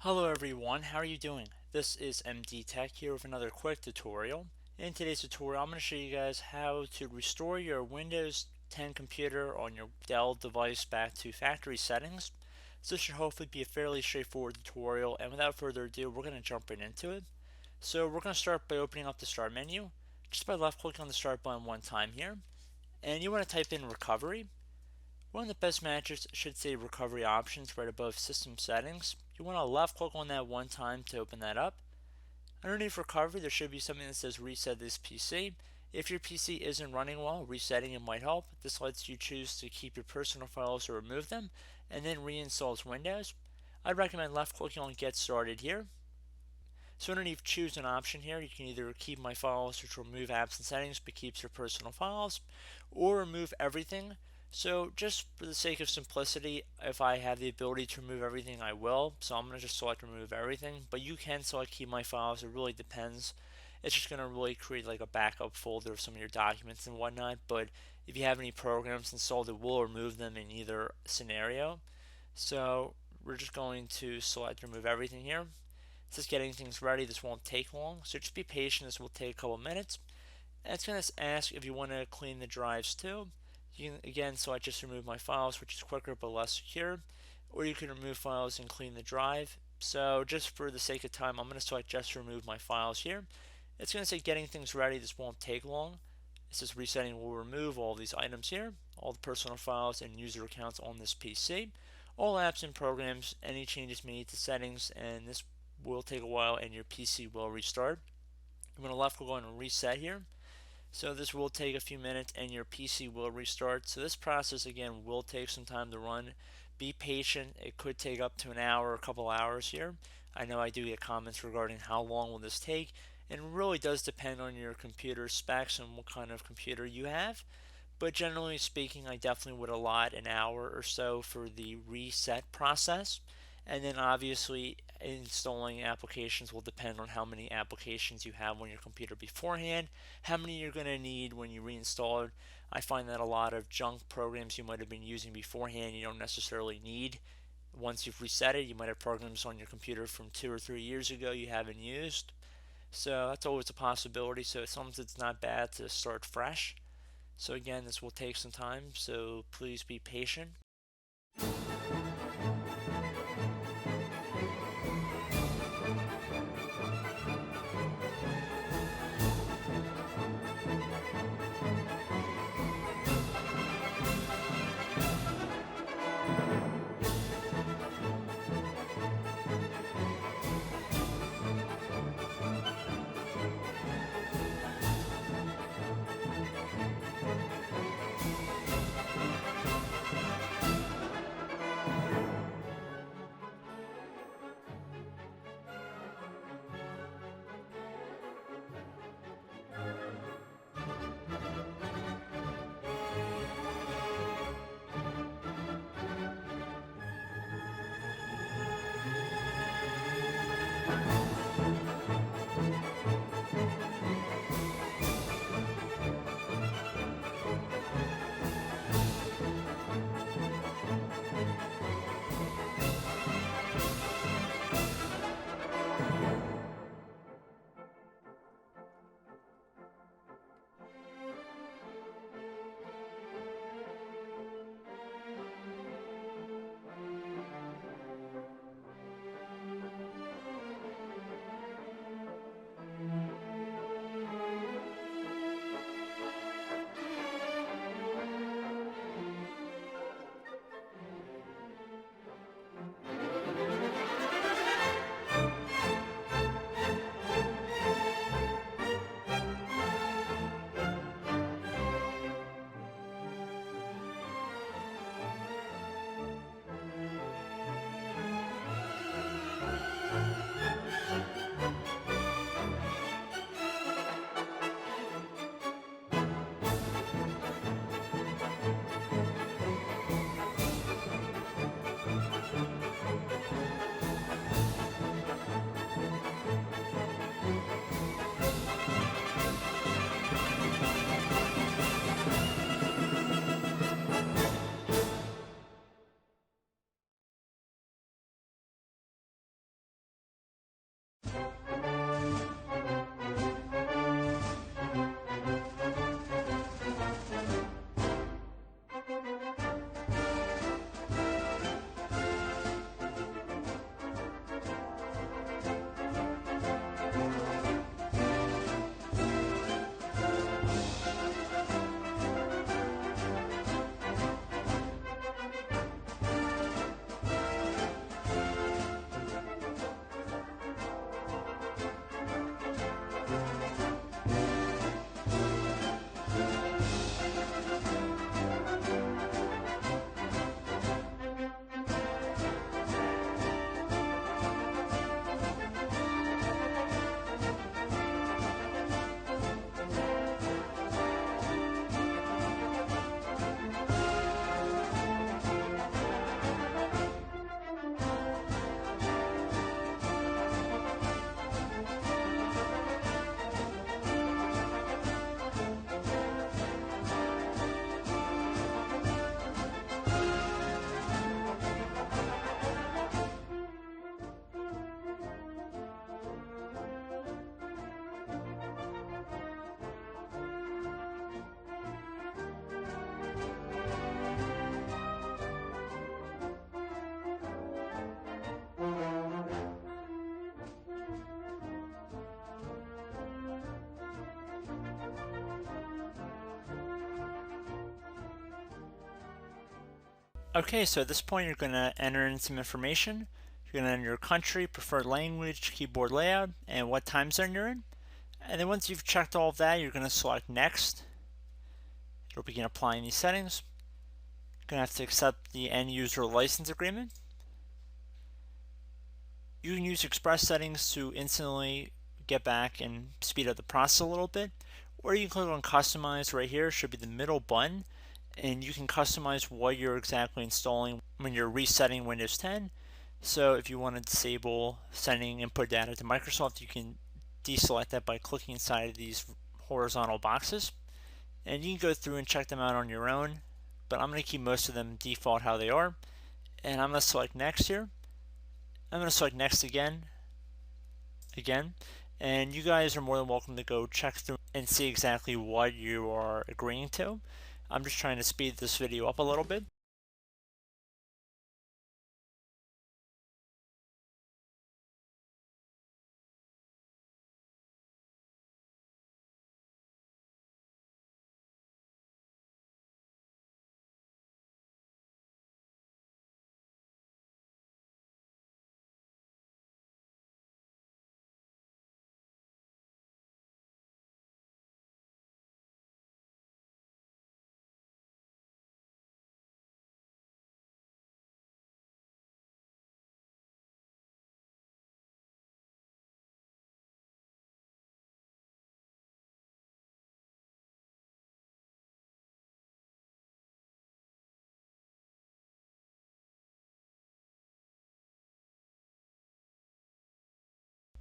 Hello everyone, how are you doing? This is MD Tech here with another quick tutorial. In today's tutorial, I'm going to show you guys how to restore your Windows 10 computer on your Dell device back to factory settings. So this should hopefully be a fairly straightforward tutorial, and without further ado, we're going to jump right into it. So we're going to start by opening up the Start menu, just by left clicking on the Start button one time here, and you want to type in Recovery. One of the best matches should say Recovery Options right above System Settings. You want to left click on that one time to open that up. Underneath Recovery, there should be something that says Reset this PC. If your PC isn't running well, resetting it might help. This lets you choose to keep your personal files or remove them, and then reinstalls Windows. I'd recommend left clicking on Get Started here. So underneath Choose an option here, you can either keep my files, which will remove apps and settings but keeps your personal files, or remove everything. So just for the sake of simplicity, if I have the ability to remove everything, I will. So I'm going to just select remove everything, but you can select keep my files. It really depends. It's just going to really create like a backup folder of some of your documents and whatnot. But if you have any programs installed, it will remove them in either scenario. So we're just going to select remove everything here. It's just getting things ready. This won't take long. So just be patient. This will take a couple minutes. And it's going to ask if you want to clean the drives too. You can, again, so I just remove my files, which is quicker but less secure, or you can remove files and clean the drive. So just for the sake of time, I'm going to select just remove my files here. It's going to say getting things ready. This won't take long. It says resetting will remove all these items here, all the personal files and user accounts on this PC, all apps and programs, any changes made to settings, and this will take a while and your PC will restart. I'm going to left click on reset here. So this will take a few minutes and your PC will restart. So this process again will take some time to run. Be patient. It could take up to an hour or a couple hours here. I know I do get comments regarding how long will this take, and it really does depend on your computer specs and what kind of computer you have. But generally speaking, I definitely would allot an hour or so for the reset process. And then obviously installing applications will depend on how many applications you have on your computer beforehand, how many you're going to need when you reinstall it. I find that a lot of junk programs you might have been using beforehand you don't necessarily need. Once you've reset it, you might have programs on your computer from 2 or 3 years ago you haven't used. So that's always a possibility. So sometimes it's not bad to start fresh. So again, this will take some time, so please be patient. Okay, so at this point you're going to enter in some information. You're going to enter your country, preferred language, keyboard layout, and what time zone you're in. And then once you've checked all of that, you're going to select Next. It'll begin applying these settings. You're going to have to accept the end user license agreement. You can use Express settings to instantly get back and speed up the process a little bit. Or you can click on Customize right here. It should be the middle button. And you can customize what you're exactly installing when you're resetting Windows 10. So if you want to disable sending input data to Microsoft, you can deselect that by clicking inside of these horizontal boxes. And you can go through and check them out on your own, but I'm going to keep most of them default how they are. And I'm going to select Next here. I'm going to select Next again, and you guys are more than welcome to go check through and see exactly what you are agreeing to. I'm just trying to speed this video up a little bit.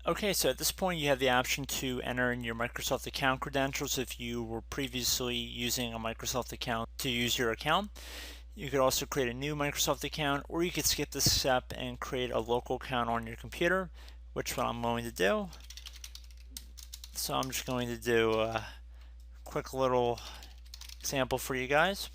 Okay, so at this point you have the option to enter in your Microsoft account credentials if you were previously using a Microsoft account to use your account. You could also create a new Microsoft account, or you could skip this step and create a local account on your computer, which what I'm going to do. So I'm just going to do a quick little example for you guys.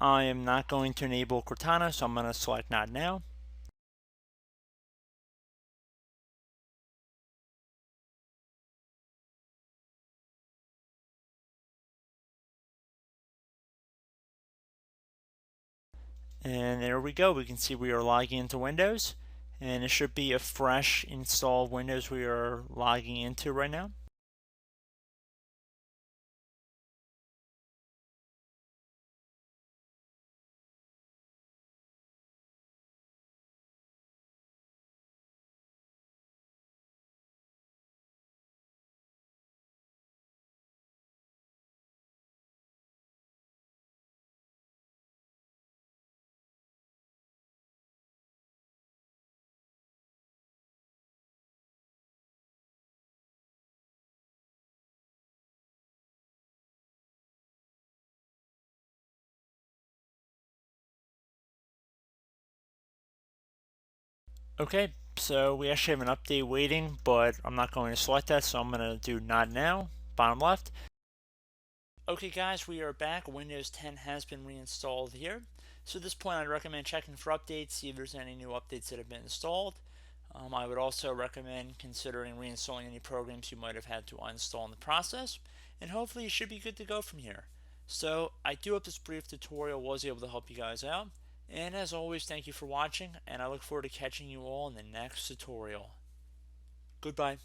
I am not going to enable Cortana, so I'm going to select Not Now. And there we go. We can see we are logging into Windows, and it should be a fresh install of Windows we are logging into right now. Okay, so we actually have an update waiting, but I'm not going to select that, so I'm going to do Not Now, bottom left. Okay guys, we are back. Windows 10 has been reinstalled here. So at this point I'd recommend checking for updates, see if there's any new updates that have been installed. I would also recommend considering reinstalling any programs you might have had to uninstall in the process, and hopefully you should be good to go from here. So I do hope this brief tutorial was able to help you guys out, and as always, thank you for watching, and I look forward to catching you all in the next tutorial. Goodbye.